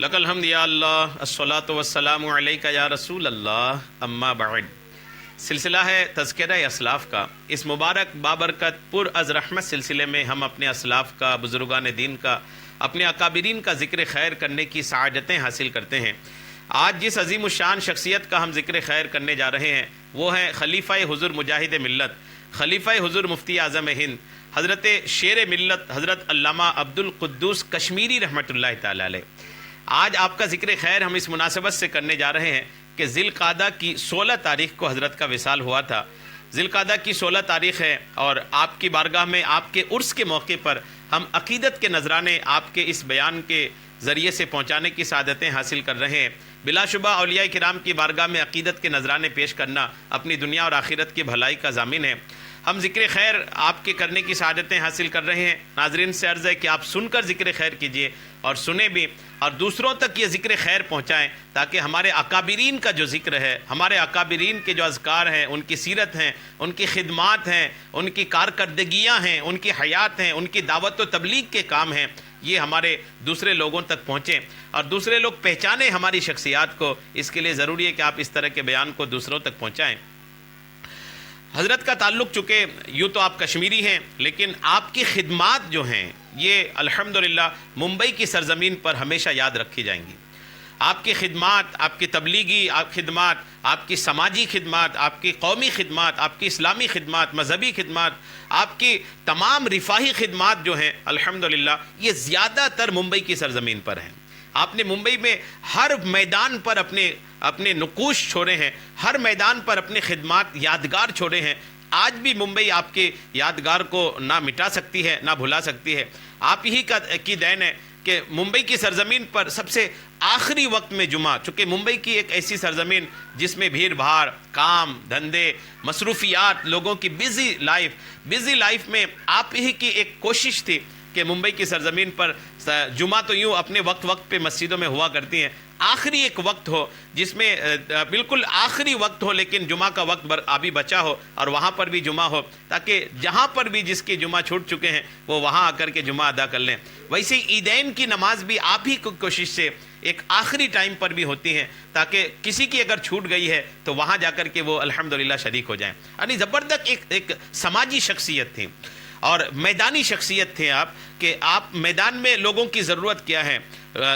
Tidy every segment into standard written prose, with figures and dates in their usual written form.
لک الحمد یا اللہ الصلاۃ والسلام علیک یا رسول اللہ اما بعد۔ سلسلہ ہے تذکرہ اسلاف کا۔ اس مبارک بابرکت پر از رحمت سلسلے میں ہم اپنے اسلاف کا، بزرگان دین کا، اپنے اکابرین کا ذکر خیر کرنے کی سعادتیں حاصل کرتے ہیں۔ آج جس عظیم الشان شخصیت کا ہم ذکر خیر کرنے جا رہے ہیں وہ ہیں خلیفہ حضور مجاہد ملت، خلیفہ حضور مفتی اعظم ہند حضرت شیر ملت حضرت علامہ عبدالقدوس کشمیری رحمۃ اللہ تعالی علیہ۔ آج آپ کا ذکر خیر ہم اس مناسبت سے کرنے جا رہے ہیں کہ ذی القعدہ کی 16 تاریخ کو حضرت کا وصال ہوا تھا۔ ذی القعدہ کی 16 تاریخ ہے اور آپ کی بارگاہ میں آپ کے عرس کے موقع پر ہم عقیدت کے نذرانے آپ کے اس بیان کے ذریعے سے پہنچانے کی سعادتیں حاصل کر رہے ہیں۔ بلا شبہ اولیاء کرام کی بارگاہ میں عقیدت کے نذرانے پیش کرنا اپنی دنیا اور آخرت کی بھلائی کا ضامن ہے۔ ہم ذکر خیر آپ کے کرنے کی سعادتیں حاصل کر رہے ہیں۔ ناظرین سے عرض ہے کہ آپ سن کر ذکر خیر کیجئے اور سنیں بھی اور دوسروں تک یہ ذکر خیر پہنچائیں تاکہ ہمارے اکابرین کا جو ذکر ہے، ہمارے اکابرین کے جو اذکار ہیں، ان کی سیرت ہیں، ان کی خدمات ہیں، ان کی کارکردگیاں ہیں، ان کی حیات ہیں، ان کی دعوت و تبلیغ کے کام ہیں، یہ ہمارے دوسرے لوگوں تک پہنچیں اور دوسرے لوگ پہچانیں ہماری شخصیات کو۔ اس کے لیے ضروری ہے کہ آپ اس طرح کے بیان کو دوسروں تک پہنچائیں۔ حضرت کا تعلق چونکہ یوں تو آپ کشمیری ہیں لیکن آپ کی خدمات جو ہیں یہ الحمدللہ ممبئی کی سرزمین پر ہمیشہ یاد رکھی جائیں گی۔ آپ کی خدمات، آپ کی تبلیغی خدمات، آپ کی سماجی خدمات، آپ کی قومی خدمات، آپ کی اسلامی خدمات، مذہبی خدمات، آپ کی تمام رفاہی خدمات جو ہیں الحمدللہ یہ زیادہ تر ممبئی کی سرزمین پر ہیں۔ آپ نے ممبئی میں ہر میدان پر اپنے نقوش چھوڑے ہیں، ہر میدان پر اپنے خدمات یادگار چھوڑے ہیں۔ آج بھی ممبئی آپ کے یادگار کو نہ مٹا سکتی ہے نہ بھلا سکتی ہے۔ آپ ہی کی دین ہے کہ ممبئی کی سرزمین پر سب سے آخری وقت میں جمعہ، چونکہ ممبئی کی ایک ایسی سرزمین جس میں بھیڑ بھاڑ، کام دھندے، مصروفیات، لوگوں کی بزی لائف میں آپ ہی کی ایک کوشش تھی کہ ممبئی کی سرزمین پر جمعہ تو یوں اپنے وقت پہ مسجدوں میں ہوا کرتی ہیں، آخری ایک وقت ہو جس میں بالکل آخری وقت ہو لیکن جمعہ کا وقت ابھی بچا ہو اور وہاں پر بھی جمعہ ہو تاکہ جہاں پر بھی جس کے جمعہ چھوٹ چکے ہیں وہ وہاں آ کر کے جمعہ ادا کر لیں۔ ویسے عیدین کی نماز بھی آپ ہی کی کوشش سے ایک آخری ٹائم پر بھی ہوتی ہیں تاکہ کسی کی اگر چھوٹ گئی ہے تو وہاں جا کر کے وہ الحمدللہ شریک ہو جائیں۔ یعنی زبردست ایک سماجی شخصیت تھی اور میدانی شخصیت تھے آپ کہ آپ میدان میں لوگوں کی ضرورت کیا ہے،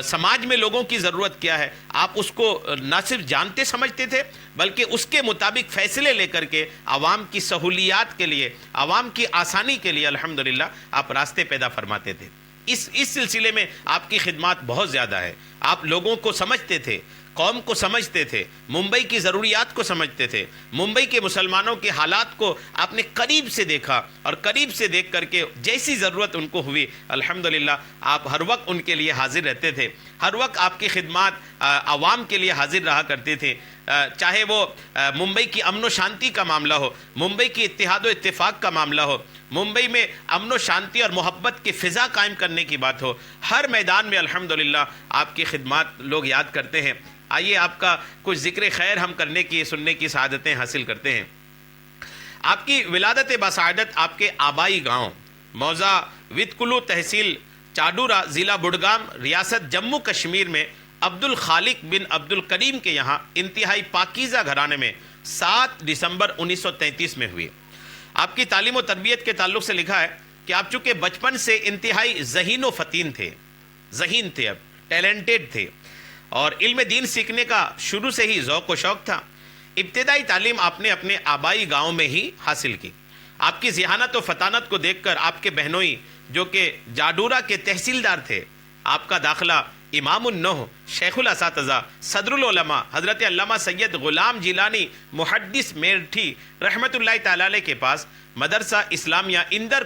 سماج میں لوگوں کی ضرورت کیا ہے، آپ اس کو نہ صرف جانتے سمجھتے تھے بلکہ اس کے مطابق فیصلے لے کر کے عوام کی سہولیات کے لیے، عوام کی آسانی کے لیے الحمدللہ آپ راستے پیدا فرماتے تھے۔ اس سلسلے میں آپ کی خدمات بہت زیادہ ہے۔ آپ لوگوں کو سمجھتے تھے، قوم کو سمجھتے تھے، ممبئی کی ضروریات کو سمجھتے تھے، ممبئی کے مسلمانوں کے حالات کو آپ نے قریب سے دیکھا اور قریب سے دیکھ کر کے جیسی ضرورت ان کو ہوئی الحمدللہ آپ ہر وقت ان کے لیے حاضر رہتے تھے۔ ہر وقت آپ کی خدمات عوام کے لیے حاضر رہا کرتے تھے، چاہے وہ ممبئی کی امن و شانتی کا معاملہ ہو، ممبئی کی اتحاد و اتفاق کا معاملہ ہو، ممبئی میں امن و شانتی اور محبت کی فضا قائم کرنے کی بات ہو، ہر میدان میں الحمدللہ آپ کی خدمات لوگ یاد کرتے ہیں۔ آئیے آپ کا کچھ ذکر خیر ہم کرنے کی، سننے کی سعادتیں حاصل کرتے ہیں۔ آپ کی ولادت بسعادت آپ کے آبائی گاؤں موضع وتکلو تحصیل چاڈورا ضلع بڈگام ریاست جموں کشمیر میں عبد الخالق بن عبد الکریم کے یہاں انتہائی پاکیزہ گھرانے میں 7 دسمبر 1933 میں ہوئی۔ آپ کی تعلیم و تربیت کے تعلق سے لکھا ہے کہ آپ چونکہ بچپن سے انتہائی ذہین و فطین تھے، ذہین تھے، اب ٹیلنٹڈ تھے اور علم دین سیکھنے کا شروع سے ہی ذوق و شوق تھا۔ ابتدائی تعلیم آپ نے اپنے آبائی گاؤں میں ہی حاصل کی۔ آپ کی ذہانت و فطانت کو دیکھ کر آپ کے بہنوئی جو کہ جاڈورا کے تحصیلدار تھے، آپ کا داخلہ امام النوح، شیخ الاساتذہ، صدر العلماء حضرت علامہ سید غلام جیلانی محدث میرٹھی رحمۃ اللہ تعالی علیہ کے پاس مدرسہ اسلامیہ اندر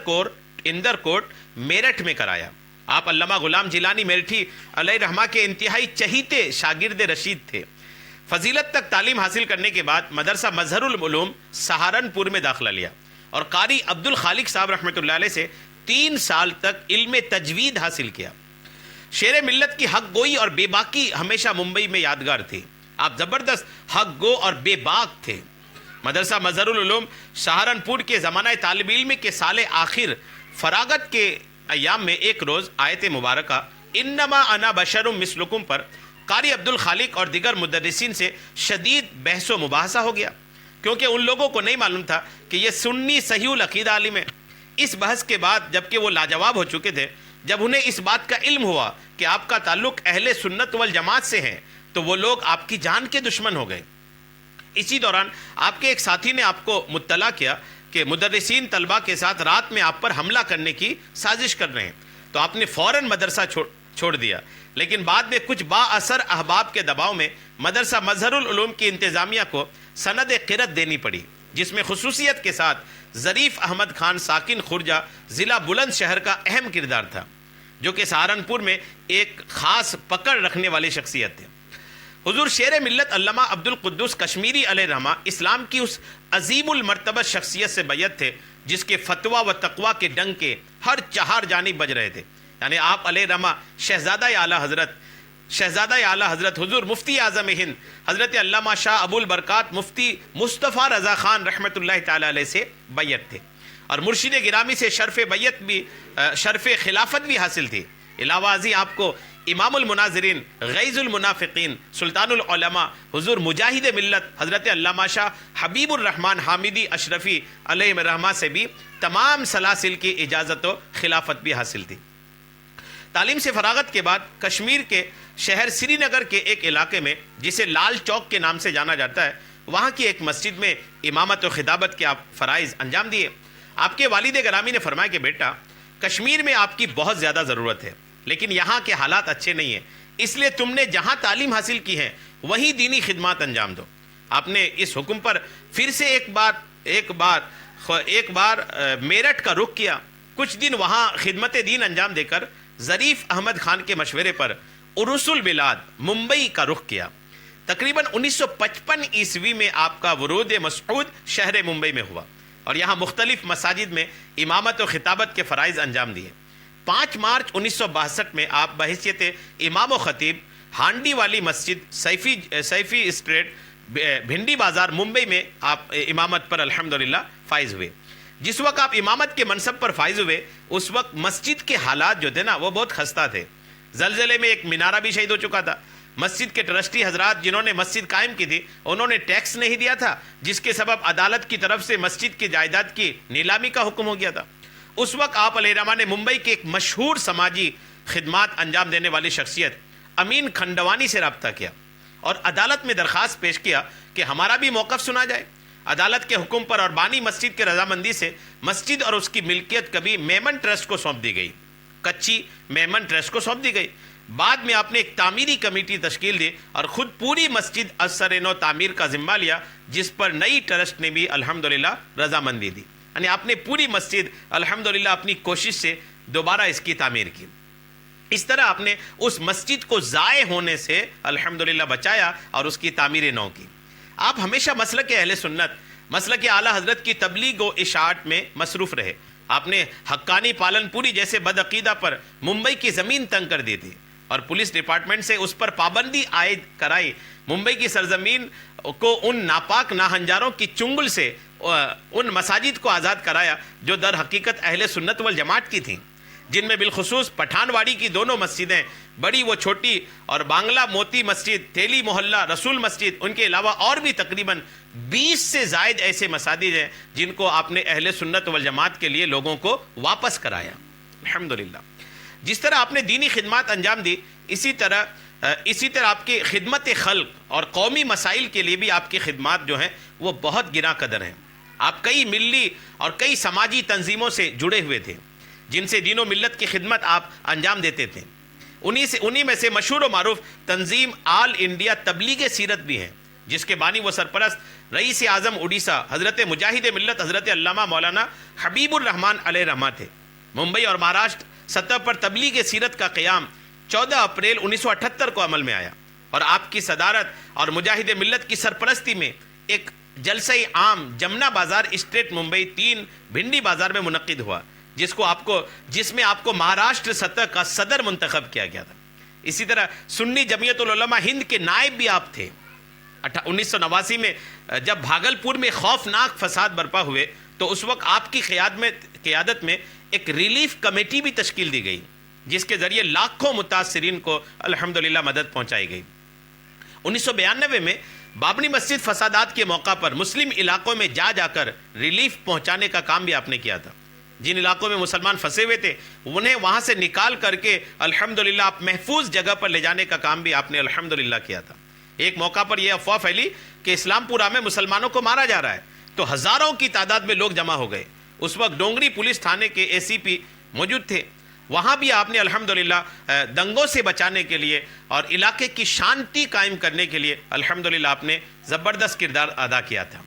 کوٹ میرٹھ میں کرایا۔ آپ علامہ غلام جیلانی میرٹھی علیہ رحمہ کے انتہائی چہیتے شاگرد رشید تھے۔ فضیلت تک تعلیم حاصل کرنے کے بعد مدرسہ مظہر العلوم سہارنپور میں داخلہ لیا اور قاری عبد الخالق صاحب رحمۃ اللہ علیہ سے 3 سال تک علم تجوید حاصل کیا۔ شیر ملت کی حق گوئی اور بے باکی ہمیشہ ممبئی میں یادگار تھی۔ آپ زبردست حق گو اور بے باک تھے۔ مدرسہ مظہر العلوم سہارنپور کے زمانہ طالب علم کے سال آخر فراغت کے ایام میں ایک روز آیت مبارکہ انما انا بشر مثلکم پر قاری عبد الخالق اور دیگر مدرسین سے شدید بحث و مباحثہ ہو گیا، کیونکہ ان لوگوں کو نہیں معلوم تھا کہ یہ سنی صحیح العقیدہ عالم ہے۔ اس بحث کے بعد جبکہ وہ لاجواب ہو چکے تھے، جب انہیں اس بات کا علم ہوا کہ آپ کا تعلق اہل سنت والجماعت سے ہے تو وہ لوگ آپ کی جان کے دشمن ہو گئے۔ اسی دوران آپ کے ایک ساتھی نے آپ کو مطلع کیا کہ مدرسین طلبہ کے ساتھ رات میں آپ پر حملہ کرنے کی سازش کر رہے ہیں، تو آپ نے فوراً مدرسہ چھوڑ دیا، لیکن بعد میں کچھ با اثر احباب کے دباؤ میں مدرسہ مظہر العلوم کی انتظامیہ کو سند قرت دینی پڑی، جس میں خصوصیت کے ساتھ ظریف احمد خان ساکن خرجہ ضلع بلند شہر کا اہم کردار تھا، جو کہ سہارنپور میں ایک خاص پکڑ رکھنے والی شخصیت تھے۔ حضور شیر ملت علامہ عبد القدوس کشمیری علیہ رحمہ اسلام کی اس عظیم المرتبہ شخصیت سے بیعت تھے جس کے فتویٰ و تقویٰ کے ڈنگ کے ہر چہار جانب بج رہے تھے، یعنی آپ علیہ رحمہ شہزادہ اعلیٰ حضرت حضور مفتی اعظم ہند حضرت علامہ شاہ ابو البرکات مفتی مصطفیٰ رضا خان رحمۃ اللہ تعالی علیہ سے بیعت تھے، اور مرشد گرامی سے شرف خلافت بھی حاصل تھی۔ علاوہ ازیں آپ کو امام المناظرین غیظ المنافقین سلطان العلماء حضور مجاہد ملت حضرت علامہ شاہ حبیب الرحمن حامدی اشرفی علیہ الرحمہ سے بھی تمام سلاسل کی اجازت و خلافت بھی حاصل تھی۔ تعلیم سے فراغت کے بعد کشمیر کے شہر سری نگر کے ایک علاقے میں جسے لال چوک کے نام سے جانا جاتا ہے، وہاں کی ایک مسجد میں امامت و خطابت کے آپ فرائض انجام دیے۔ آپ کے والد گرامی نے فرمایا کہ بیٹا، کشمیر میں آپ کی بہت زیادہ ضرورت ہے، لیکن یہاں کے حالات اچھے نہیں ہیں، اس لیے تم نے جہاں تعلیم حاصل کی ہے وہیں دینی خدمات انجام دو۔ آپ نے اس حکم پر پھر سے ایک بار میرٹھ کا رخ کیا۔ کچھ دن وہاں خدمت دین انجام دے کر ظریف احمد خان کے مشورے پر عروس البلاد ممبئی کا رخ کیا۔ تقریباً 1955 عیسوی میں آپ کا ورود مسعود شہر ممبئی میں ہوا اور یہاں مختلف مساجد میں امامت و خطابت کے فرائض انجام دیے۔ 5 مارچ 1962 میں آپ بحیثیت امام و خطیب ہانڈی والی مسجد سیفی اسٹریٹ بھنڈی بازار ممبئی میں آپ امامت پر الحمدللہ فائز ہوئے۔ جس وقت آپ امامت کے منصب پر فائز ہوئے اس وقت مسجد کے حالات جو تھے نا وہ بہت خستہ تھے۔ زلزلے میں ایک مینارہ بھی شہید ہو چکا تھا۔ مسجد کے ٹرسٹی حضرات جنہوں نے مسجد قائم کی تھی انہوں نے ٹیکس نہیں دیا تھا، جس کے سبب عدالت کی طرف سے مسجد کی جائیداد کی نیلامی کا حکم ہو گیا تھا۔ اس وقت آپ علیہ رحمہ نے ممبئی کے ایک مشہور سماجی خدمات انجام دینے والی شخصیت امین کھنڈوانی سے رابطہ کیا اور عدالت میں درخواست پیش کیا کہ ہمارا بھی موقف سنا جائے۔ عدالت کے حکم پر اور بانی مسجد کے رضامندی سے مسجد اور اس کی ملکیت کبھی میمن ٹرسٹ کو سونپ دی گئی، کچی میمن ٹرسٹ کو سونپ دی گئی۔ بعد میں آپ نے ایک تعمیری کمیٹی تشکیل دی اور خود پوری مسجد از سر نو تعمیر کا ذمہ لیا، جس پر نئی ٹرسٹ نے بھی الحمدللہ رضامندی دی، یعنی آپ نے پوری مسجد الحمدللہ اپنی کوشش سے دوبارہ اس کی تعمیر کی۔ اس طرح آپ نے اس مسجد کو ضائع ہونے سے الحمدللہ بچایا اور اس کی تعمیر نو کی۔ آپ ہمیشہ مسلک اہل سنت، مسلک اعلیٰ حضرت کی تبلیغ و اشاعت میں مصروف رہے۔ آپ نے حقانی پالن پوری جیسے بدعقیدہ پر ممبئی کی زمین تنگ کر دی تھی اور پولیس ڈپارٹمنٹ سے اس پر پابندی عائد کرائی۔ ممبئی کی سرزمین کو ان ناپاک ناہنجاروں کی چنگل سے ان مساجد کو آزاد کرایا جو در حقیقت اہل سنت والجماعت کی تھیں، جن میں بالخصوص پٹھان واڑی کی دونوں مسجدیں، بڑی و چھوٹی اور بانگلہ موتی مسجد، تیلی محلہ، رسول مسجد، ان کے علاوہ اور بھی تقریباً 20 سے زائد ایسے مساجد ہیں جن کو آپ نے اہل سنت والجماعت کے لیے لوگوں کو واپس کرایا الحمدللہ۔ جس طرح آپ نے دینی خدمات انجام دی، اسی طرح آپ کی خدمت خلق اور قومی مسائل کے لیے بھی آپ کی خدمات جو ہیں وہ بہت گراں قدر ہیں۔ آپ کئی ملی اور کئی سماجی تنظیموں سے جڑے ہوئے تھے جن سے دین و ملت کی خدمت آپ انجام دیتے تھے۔ انہی میں سے مشہور و معروف تنظیم آل انڈیا تبلیغ سیرت بھی ہے، جس کے بانی و سرپرست رئیس اعظم اڑیسہ حضرت مجاہد ملت حضرت علامہ مولانا حبیب الرحمن علیہ رحمہ تھے۔ ممبئی اور مہاراشٹر سطح پر تبلیغ سیرت کا قیام 14 اپریل 1978 کو عمل میں آیا اور آپ کی صدارت اور مجاہد ملت کی سرپرستی میں ایک جلسہ عام جمنا بازار اسٹریٹ ممبئی 3 بھنڈی بازار میں منعقد ہوا، جس میں آپ کو مہاراشٹر سطح کا صدر منتخب کیا گیا تھا۔ اسی طرح سنی جمعیت العلماء ہند کے نائب بھی آپ تھے۔ 1989 میں جب بھاگلپور میں خوفناک فساد برپا ہوئے تو اس وقت آپ کی قیادت میں ایک ریلیف کمیٹی بھی تشکیل دی گئی جس کے ذریعے لاکھوں متاثرین کو الحمدللہ مدد پہنچائی گئی۔ 1992 میں بابری مسجد فسادات کے موقع پر مسلم علاقوں میں جا کر ریلیف پہنچانے کا کام بھی آپ نے کیا تھا۔ جن علاقوں میں مسلمان پھنسے ہوئے تھے انہیں وہاں سے نکال کر کے الحمدللہ آپ محفوظ جگہ پر لے جانے کا کام بھی آپ نے الحمدللہ کیا تھا۔ ایک موقع پر یہ افواہ پھیلی کہ اسلام پورہ میں مسلمانوں کو مارا جا رہا ہے، تو ہزاروں کی تعداد میں لوگ جمع ہو گئے۔ اس وقت ڈونگری پولیس تھانے کے ACP موجود تھے، وہاں بھی آپ نے الحمدللہ دنگوں سے بچانے کے لیے اور علاقے کی شانتی قائم کرنے کے لیے الحمدللہ آپ نے زبردست کردار ادا کیا تھا۔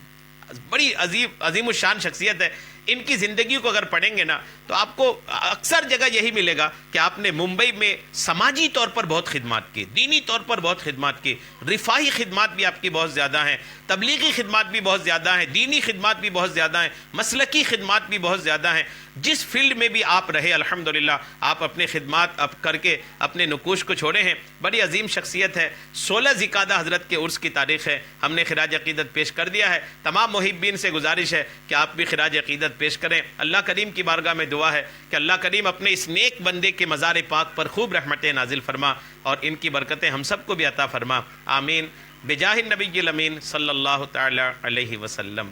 بڑی عظیم الشان شخصیت ہے، ان کی زندگی کو اگر پڑھیں گے نا تو آپ کو اکثر جگہ یہی ملے گا کہ آپ نے ممبئی میں سماجی طور پر بہت خدمات کی، دینی طور پر بہت خدمات کی، رفاہی خدمات بھی آپ کی بہت زیادہ ہیں، تبلیغی خدمات بھی بہت زیادہ ہیں، دینی خدمات بھی بہت زیادہ ہیں، مسلکی خدمات بھی بہت زیادہ ہیں۔ جس فیلڈ میں بھی آپ رہے الحمدللہ آپ اپنے خدمات اب کر کے اپنے نقوش کو چھوڑے ہیں۔ بڑی عظیم شخصیت ہے۔ 16 ذی-القعدہ حضرت کے عرس کی تاریخ ہے، ہم نے خراج عقیدت پیش کر دیا ہے۔ تمام محبین سے گزارش ہے کہ آپ بھی خراج عقیدت پیش کریں۔ اللہ کریم کی بارگاہ میں دعا ہے کہ اللہ کریم اپنے اس نیک بندے کے مزار پاک پر خوب رحمتیں نازل فرما اور ان کی برکتیں ہم سب کو بھی عطا فرما، آمین، بجاہ النبی الامین صلی اللہ تعالی علیہ وسلم۔